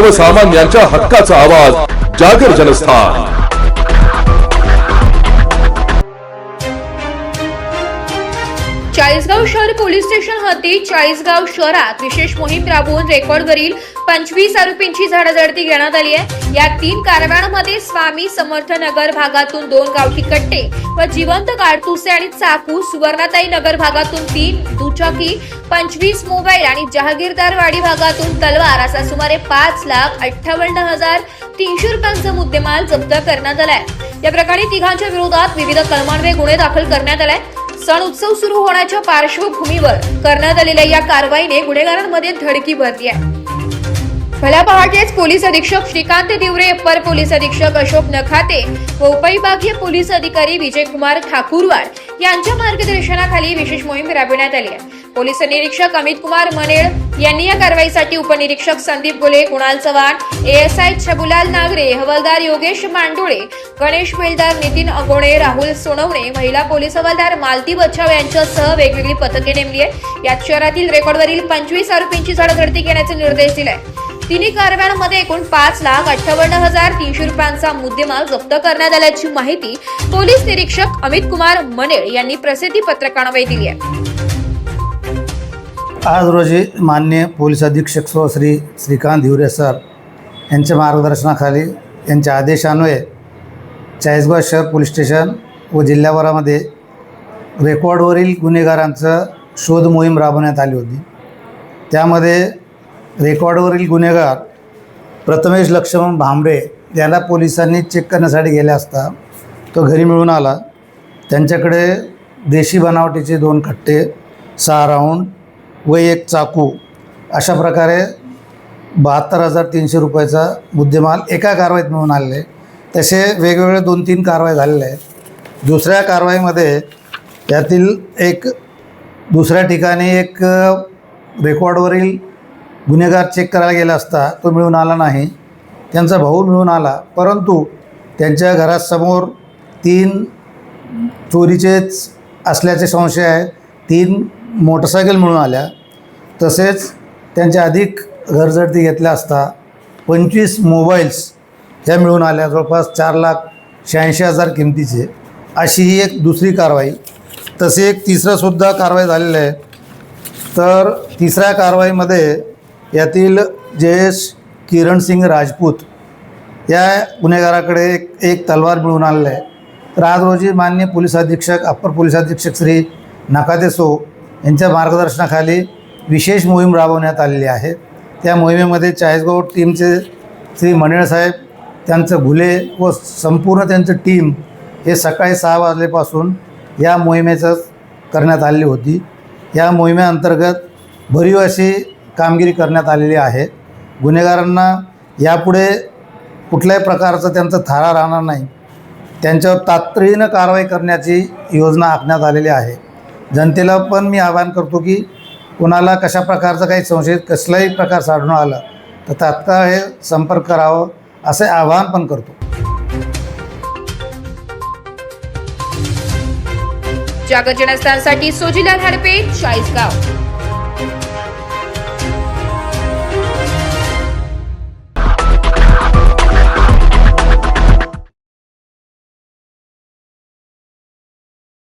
सर्वसामान्यांच्या हक्काचा आवाज जागर जनस्थान। चाळीसगाव शहर पोलीस स्टेशन हद्दीत चाळीसगाव शहरात विशेष मोहीम राबवून रेकॉर्डवरील 25 आरोपींची झाडाझडती घेण्यात आली आहे। या 3 कारवायांमध्ये स्वामी समर्थ नगर भागातून 2 गावठी कट्टे व जिवंत काडतुसे आणि चाकू, सुवर्णाताई नगर भागातून 3 दुचाकी, 25 मोबाईल आणि जहागीरदारवाडी भागातून तलवार असा सुमारे 5,58,300 रुपयांचा मुद्देमाल जप्त करण्यात आलाय। या प्रकरणी तिघांच्या विरोधात विविध कलमांवर गुन्हे दाखल करण्यात आलाय। सण उत्सव सुरू होण्याच्या पार्श्वभूमीवर करण्यात आलेल्या या कारवाईने गुन्हेगारांमध्ये धडकी भरली आहे। भल्या पहाटेच पोलीस अधीक्षक श्रीकांत दिवरे, अप्पर पोलीस अधीक्षक अशोक नखाते व उपविभागीय पोलीस अधिकारी विजयकुमार ठाकूरवाड यांच्या मार्गदर्शनाखाली विशेष मोहीम राबविण्यात आली आहे। पोलीस निरीक्षक अमित कुमार मनेळ यांनी या कारवाईसाठी उपनिरीक्षक संदीप गोले, कुणाल चव्हाण, एएसआय छबुलाल नागरे, हवालदार योगेश मांडोळे, गणेश बेलदार, नितीन अगोणे, राहुल सोनवणे, महिला पोलीस हवालदार मालती बच्छाव यांच्यासह वेगवेगळी पथके नेमली आहे। यात शहरातील रेकॉर्डवरील 25 आरोपींची झाडाझडती घेण्याचे निर्देश दिले आहेत। तिन्ही कारवायांमध्ये एकूण 5,58,300 रुपयांचा मुद्देमाल जप्त करण्यात आल्याची माहिती पोलीस निरीक्षक अमित कुमार मनेळ यांनी प्रसिद्धी पत्रकाद्वारे दिली आहे। आज रोजी माननीय पोलीस अधीक्षक श्री श्रीकांत दिवरे सर यांच्या मार्गदर्शनाखाली यांच्या आदेशान्वये चाळीसगाव शहर पोलीस स्टेशन व जिल्ह्याभरामध्ये रेकॉर्डवरील गुन्हेगारांचं शोध मोहीम राबवण्यात आली होती। त्यामध्ये रेकॉर्डवरील गुन्हेगार प्रथमेश लक्ष्मण भांबरे याला पोलिसांनी चेक करण्यासाठी गेले असता तो घरी मिळून आला। त्यांच्याकडे देशी बनावटीचे 2 कट्टे, 6 राऊंड व 1 चाकू अशा प्रकारे 72,300 रुपयाचा मुद्देमाल एका कारवाईत मिळून आलेले। तसे वेगवेगळे 2-3 कारवाई झालेल्या आहेत। दुसऱ्या कारवाईमध्ये यातील एक दुसऱ्या ठिकाणी एक रेकॉर्डवरील गुन्हेगार चेक करायला गेला असता तो मिळून आला नाही, त्यांचा भाऊ मिळून आला, परंतु त्यांच्या घरासमोर 3 चोरीचेच असल्याचे संशय आहे। 3 मोटरसायकल मिळून आल्या। तसेच त्यांच्या अधिक घरझडती घेतल्या असता 25 मोबाईल्स ह्या मिळून आल्या, जवळपास 4,86,000 किमतीचे। अशी ही एक दुसरी कारवाई। तसे एक तिसरंसुद्धा कारवाई झालेलं आहे। तर तिसऱ्या कारवाईमध्ये यातील जयेश किरणसिंग राजपूत या गुन्हेगाराकडे एक तलवार मिळून आलेलं आहे। तर आज रोजी माननीय पोलीस अधीक्षक, अप्पर पोलीस अधीक्षक श्री नखाते सो यांच्या मार्गदर्शनाखाली विशेष मोहीम राबवण्यात आलेली आहे। त्या मोहिमेमध्ये चाळीसगाव टीमचे श्री मनेळ साहेब, त्यांचं घुले व संपूर्ण त्यांचं टीम हे सकाळी 6 वाजल्यापासून या मोहिमेचं करण्यात आलेली होती। या मोहिमेअंतर्गत भरीव अशी कामगिरी करण्यात आलेली आहे। गुन्हेगारांना यापुढे कुठल्याही प्रकारचं त्यांचं थारा राहणार नाही, त्यांच्यावर तातडीनं कारवाई करण्याची योजना आखण्यात आलेली आहे। जनतेला पण मी आवाहन करतो की कोणाला कशा प्रकारचं काही संशय कसलाही प्रकार साढळून आला तर तात्काळ हे संपर्क करावं असे आवाहन पण करतो। जागर जनस्थानसाठी सोजिला घाडपे, चाळीसगाव।